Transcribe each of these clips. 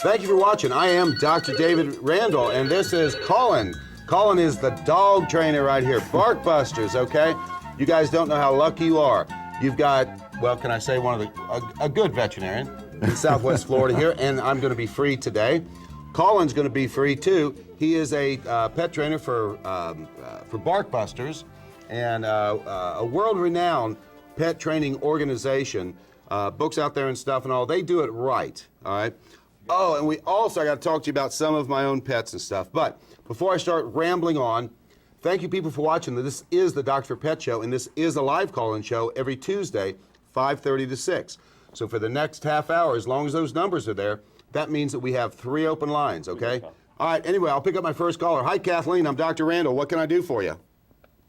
Thank you for watching. I am Dr. David Randall, and this is Colin. Colin is the dog trainer right here. Bark Busters, okay? You guys don't know how lucky you are. You've got, well, can I say a good veterinarian in Southwest Florida here, and I'm going to be free today. Colin's going to be free too. He is a pet trainer for Bark Busters, and a world-renowned pet training organization. Books out there and stuff and all. They do it right, all right? Oh, and I got to talk to you about some of my own pets and stuff. But before I start rambling on, thank you people for watching. This is the Dr. Pet Show, and this is a live call-in show every Tuesday, 5:30 to 6. So for the next half hour, as long as those numbers are there, that means that we have 3 open lines, okay? All right, anyway, I'll pick up my first caller. Hi, Kathleen. I'm Dr. Randall. What can I do for you?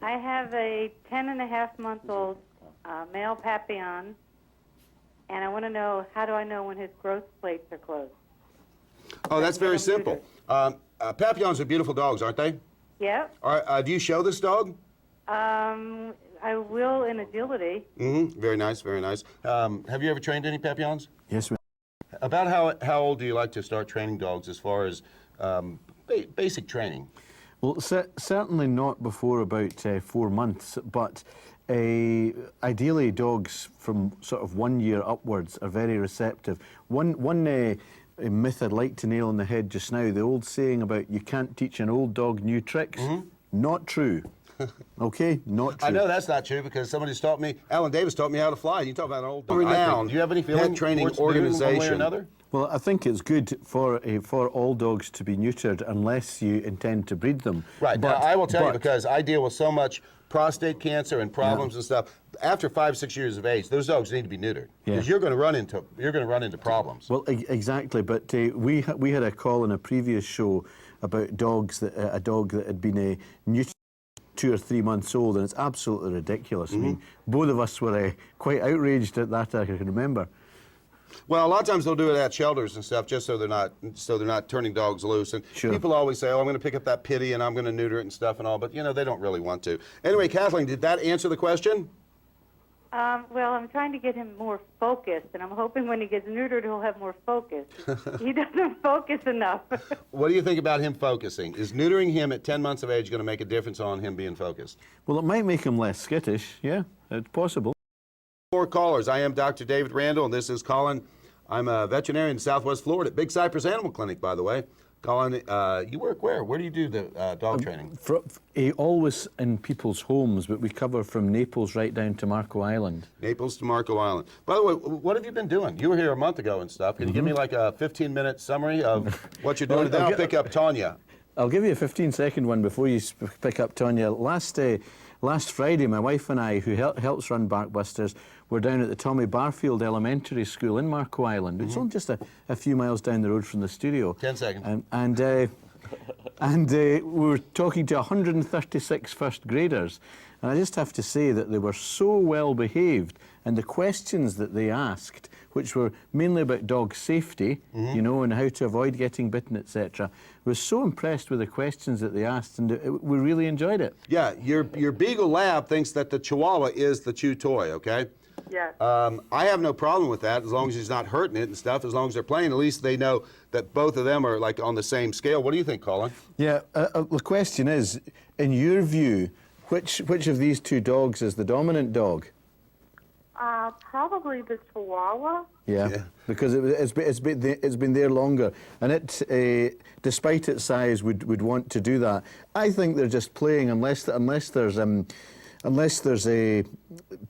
I have a 10-and-a-half-month-old male Papillon, and I want to know, how do I know when his growth plates are closed? Oh, that's very simple. Papillons are beautiful dogs, aren't they? Yeah. All right, do you show this dog? I will in agility. Mm-hmm. Very nice, very nice. Have you ever trained any Papillons? Yes, ma'am. About how old do you like to start training dogs as far as basic training? Well, certainly not before about 4 months, but ideally dogs from sort of 1 year upwards are very receptive. One myth I'd like to nail on the head just now, the old saying about you can't teach an old dog new tricks, not true. Okay, not true. I know that's not true because somebody's taught me, Alan Davis taught me how to fly. You talk about an old dog. Renowned. Do you have any feeling pet training organization? One way or another? Well, I think it's good for all dogs to be neutered unless you intend to breed them. Right. But I will tell you, because I deal with so much prostate cancer and problems and stuff. After 5, 6 years of age, those dogs need to be neutered because you're going to run into problems. Well, exactly. But we had a call in a previous show about dogs a dog that had been neutered 2 or 3 months old, and it's absolutely ridiculous. I mean, both of us were quite outraged at that. I can remember. Well, a lot of times they'll do it at shelters and stuff, just so they're not turning dogs loose. And people always say, "Oh, I'm going to pick up that pitty and I'm going to neuter it and stuff and all," but you know they don't really want to. Anyway, Kathleen, did that answer the question? Well, I'm trying to get him more focused, and I'm hoping when he gets neutered, he'll have more focus. He doesn't focus enough. What do you think about him focusing? Is neutering him at 10 months of age going to make a difference on him being focused? Well, it might make him less skittish. Yeah, it's possible. 4 callers. I am Dr. David Randall, and this is Colin. I'm a veterinarian in Southwest Florida at Big Cypress Animal Clinic, by the way. Colin, you work where? Where do you do the dog training? Always in people's homes, but we cover from Naples right down to Marco Island. Naples to Marco Island. By the way, what have you been doing? You were here a month ago and stuff. Can you give me like a 15-minute summary of what you're doing? Then I'll pick up Tanya. I'll give you a 15-second one before you pick up Tanya. Last Friday, my wife and I, who helps run Bark Busters, were down at the Tommy Barfield Elementary School in Marco Island. It's only just a few miles down the road from the studio. 10 seconds. And we were talking to 136 first graders. And I just have to say that they were so well behaved, and the questions that they asked, which were mainly about dog safety, you know, and how to avoid getting bitten, etc. Was so impressed with the questions that they asked, and we really enjoyed it. Yeah, your Beagle Lab thinks that the Chihuahua is the chew toy, okay? Yeah. I have no problem with that as long as he's not hurting it and stuff. As long as they're playing, at least they know that both of them are like on the same scale. What do you think, Colin? Yeah, the question is, in your view, which of these 2 dogs is the dominant dog? Probably the Chihuahua. Yeah. Because it's been there longer, and it, despite its size, would want to do that. I think they're just playing unless there's a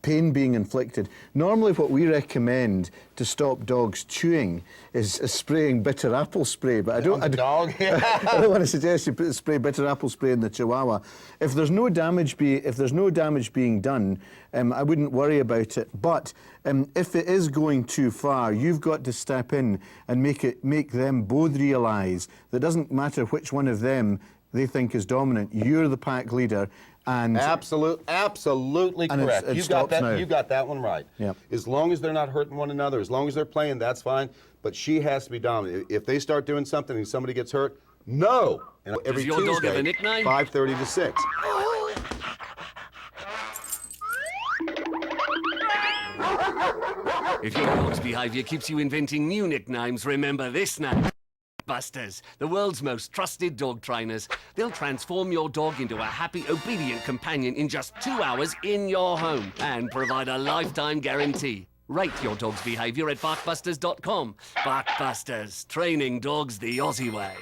pain being inflicted. Normally what we recommend to stop dogs chewing is spraying bitter apple spray, but I don't want to suggest you spray bitter apple spray in the Chihuahua. If there's no damage being done, I wouldn't worry about it. But if it is going too far, you've got to step in and make them both realise that it doesn't matter which one of them they think is dominant. You're the pack leader. And absolutely correct. You got that one right. Yep. As long as they're not hurting one another, as long as they're playing, that's fine. But she has to be dominant. If they start doing something and somebody gets hurt, no. And every Does your dog have a nickname? 5:30 to 6. If your dog's behavior keeps you inventing new nicknames, remember this name. Barkbusters, the world's most trusted dog trainers. They'll transform your dog into a happy, obedient companion in just 2 hours in your home and provide a lifetime guarantee. Rate your dog's behavior at barkbusters.com. Barkbusters, training dogs the Aussie way.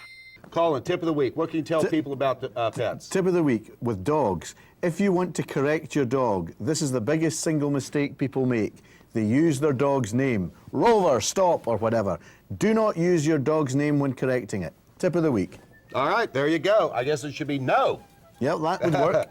Colin, tip of the week. What can you tell people about pets? Tip of the week with dogs. If you want to correct your dog, this is the biggest single mistake people make. They use their dog's name. Rover, stop, or whatever. Do not use your dog's name when correcting it. Tip of the week. All right, there you go. I guess it should be no. Yep, that would work.